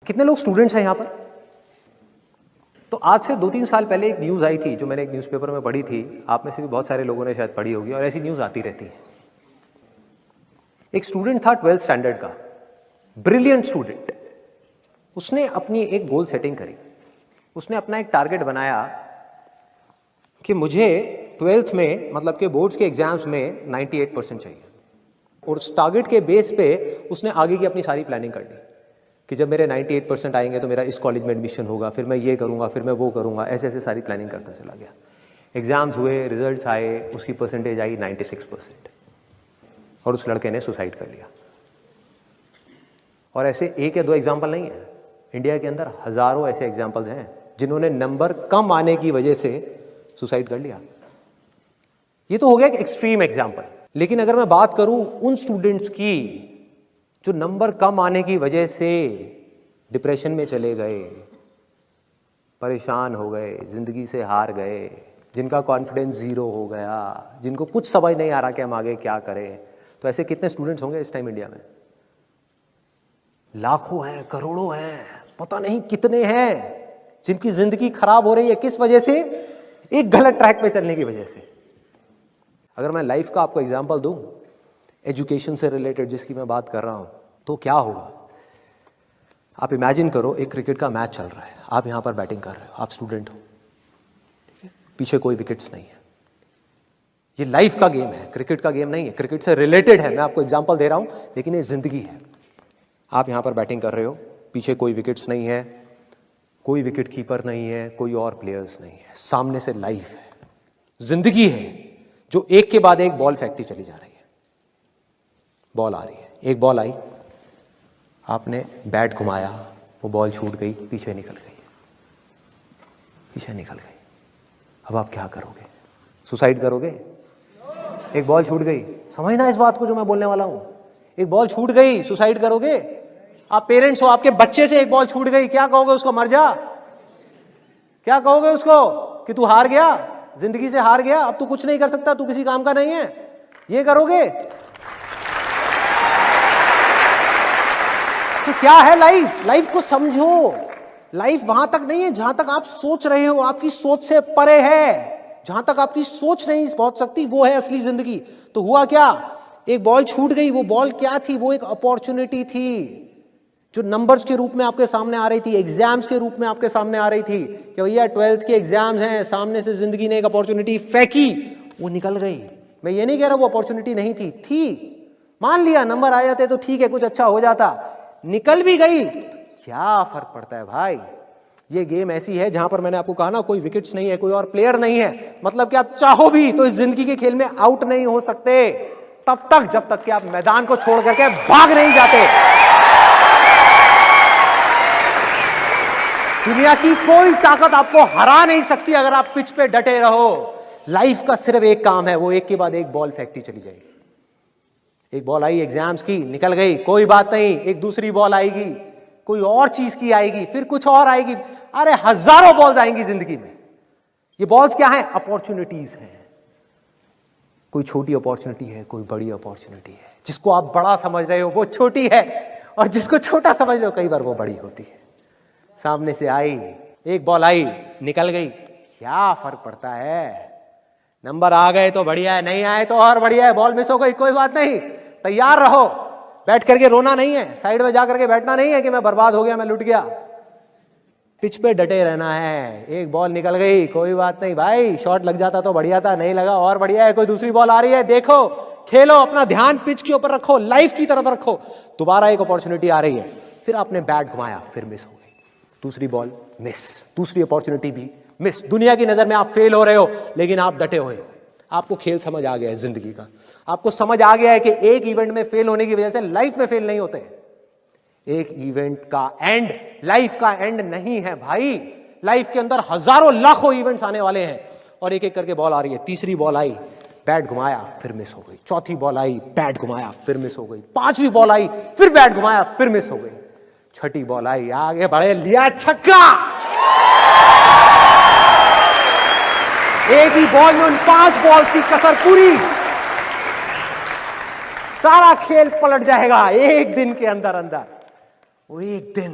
कितने लोग स्टूडेंट्स हैं यहाँ पर? तो आज से 2-3 साल पहले एक न्यूज़ आई थी जो मैंने एक न्यूज़पेपर में पढ़ी थी, आप में से भी बहुत सारे लोगों ने शायद पढ़ी होगी और ऐसी न्यूज़ आती रहती है। एक स्टूडेंट था 12th स्टैंडर्ड का, ब्रिलियंट स्टूडेंट। उसने अपनी एक गोल सेटिंग करी, उसने अपना एक टारगेट बनाया कि मुझे 12th में मतलब कि बोर्ड्स के एग्जाम्स में 98% चाहिए, और उस टारगेट के बेस पे उसने आगे की अपनी सारी प्लानिंग कर ली कि जब मेरे 98% आएंगे तो मेरा इस कॉलेज में एडमिशन होगा, फिर मैं ये करूँगा, फिर मैं वो करूँगा, ऐसे ऐसे सारी प्लानिंग करता चला गया। एग्ज़ाम्स हुए, रिजल्ट्स आए, उसकी परसेंटेज आई 96% और उस लड़के ने सुसाइड कर लिया। और ऐसे एक या दो एग्जाम्पल नहीं है, इंडिया के अंदर हज़ारों ऐसे एग्जाम्पल्स हैं जिन्होंने नंबर कम आने की वजह से सुसाइड कर लिया। ये तो हो गया एक एक्सट्रीम एग्जाम्पल, लेकिन अगर मैं बात करूं उन स्टूडेंट्स की जो नंबर कम आने की वजह से डिप्रेशन में चले गए, परेशान हो गए, जिंदगी से हार गए, जिनका कॉन्फिडेंस जीरो हो गया, जिनको कुछ समझ नहीं आ रहा कि हम आगे क्या करें, तो ऐसे कितने स्टूडेंट्स होंगे इस टाइम इंडिया में? लाखों हैं, करोड़ों हैं, पता नहीं कितने हैं जिनकी जिंदगी खराब हो रही है। किस वजह से? एक गलत ट्रैक पे चलने की वजह से। अगर मैं लाइफ का आपको एग्जांपल दूं, एजुकेशन से रिलेटेड जिसकी मैं बात कर रहा हूं, तो क्या होगा? आप इमेजिन करो एक क्रिकेट का मैच चल रहा है, आप यहां पर बैटिंग कर रहे हो, आप स्टूडेंट हो, पीछे कोई विकेट्स नहीं है। ये लाइफ का गेम है, क्रिकेट का गेम नहीं है, क्रिकेट से रिलेटेड है, मैं आपको एग्जांपल दे रहा हूं, लेकिन ये जिंदगी है। आप यहां पर बैटिंग कर रहे हो, पीछे कोई विकेट्स नहीं है, कोई विकेट कीपर नहीं है, कोई और प्लेयर्स नहीं है, सामने से लाइफ है, जिंदगी है जो एक के बाद एक बॉल फेंकती चली जा रही है। बॉल आ रही है, एक बॉल आई, आपने बैट घुमाया, वो बॉल छूट गई, पीछे निकल गई, पीछे निकल गई। अब आप क्या करोगे? सुसाइड करोगे? एक बॉल छूट गई, समझना इस बात को जो मैं बोलने वाला हूं, एक बॉल छूट गई, सुसाइड करोगे? आप पेरेंट्स हो, आपके बच्चे से एक बॉल छूट गई, क्या कहोगे उसको? मर जा? क्या कहोगे उसको कि तू हार गया, जिंदगी से हार गया, अब तू कुछ नहीं कर सकता, तू किसी काम का नहीं है? ये करोगे? तो क्या है लाइफ? लाइफ को समझो। लाइफ वहां तक नहीं है जहां तक आप सोच रहे हो, आपकी सोच से परे है। जहां तक आपकी सोच नहीं पहुंच सकती वो है असली जिंदगी। तो हुआ क्या? एक बॉल छूट गई, वो बॉल क्या थी? वो एक अपॉर्चुनिटी थी जो नंबर्स के रूप में आपके सामने आ रही थी, एग्जाम्स के रूप में आपके सामने आ रही थी कि भैया 12th के एग्जाम्स हैं, सामने से जिंदगी ने एक अपॉर्चुनिटी फेंकी, वो निकल गई। मैं ये नहीं कह रहा वो अपॉर्चुनिटी नहीं थी, मान लिया नंबर आ जाते तो ठीक है, कुछ अच्छा हो जाता, निकल भी गई, तो क्या फर्क पड़ता है भाई? ये गेम ऐसी है जहां पर मैंने आपको कहा ना, कोई विकेट्स नहीं है, कोई और प्लेयर नहीं है, मतलब कि आप चाहो भी तो इस जिंदगी के खेल में आउट नहीं हो सकते तब तक जब तक कि आप मैदान को छोड़ करके भाग नहीं जाते। दुनिया की कोई ताकत आपको हरा नहीं सकती अगर आप पिच पे डटे रहो। लाइफ का सिर्फ एक काम है, वो एक के बाद एक बॉल फेंकती चली जाएगी। एक बॉल आई एग्जाम्स की, निकल गई, कोई बात नहीं, एक दूसरी बॉल आएगी, कोई और चीज की आएगी, फिर कुछ और आएगी। अरे हजारों बॉल्स आएंगी जिंदगी में। ये बॉल्स क्या है? अपॉर्चुनिटीज हैं। कोई छोटी अपॉर्चुनिटी है, कोई बड़ी अपॉर्चुनिटी है। जिसको आप बड़ा समझ रहे हो वो छोटी है, और जिसको छोटा समझ रहे हो कई बार वो बड़ी होती है। सामने से आई, एक बॉल आई, निकल गई, क्या फर्क पड़ता है? नंबर आ गए तो बढ़िया है, नहीं आए तो और बढ़िया है, बॉल मिस हो गई, कोई बात नहीं, तैयार रहो। बैठ करके रोना नहीं है, साइड में जा करके बैठना नहीं है कि मैं बर्बाद हो गया, मैं लुट गया। पिच पे डटे रहना है। एक बॉल निकल गई, कोई बात नहीं भाई, शॉट लग जाता तो बढ़िया था, नहीं लगा और बढ़िया है, कोई दूसरी बॉल आ रही है, देखो, खेलो, अपना ध्यान पिच के ऊपर रखो, लाइफ की तरफ रखो। दोबारा एक अपॉर्चुनिटी आ रही है, फिर आपने बैट घुमाया, फिर मिस हो गई, दूसरी बॉल मिस, दूसरी अपॉर्चुनिटी भी मिस। दुनिया की नजर में आप फेल हो रहे हो, लेकिन आप डटे हुए हो। आपको खेल समझ आ गया है जिंदगी का, आपको समझ आ गया है कि एक इवेंट में फेल होने की वजह से लाइफ में फेल नहीं होते। एक इवेंट का एंड लाइफ का एंड नहीं है भाई। लाइफ के अंदर हजारों लाखों इवेंट्स आने वाले हैं, और एक एक करके बॉल आ रही है। तीसरी बॉल आई, बैट घुमाया, फिर मिस हो गई। चौथी बॉल आई, बैट घुमाया, फिर मिस हो गई। पांचवी बॉल आई, फिर बैट घुमाया, फिर मिस हो गई। छठी बॉल आई, आगे बढ़े, लिया छक्का। एक ही बॉल में उन 5 बॉल्स की कसर पूरी, सारा खेल पलट जाएगा एक दिन के अंदर अंदर। वो एक दिन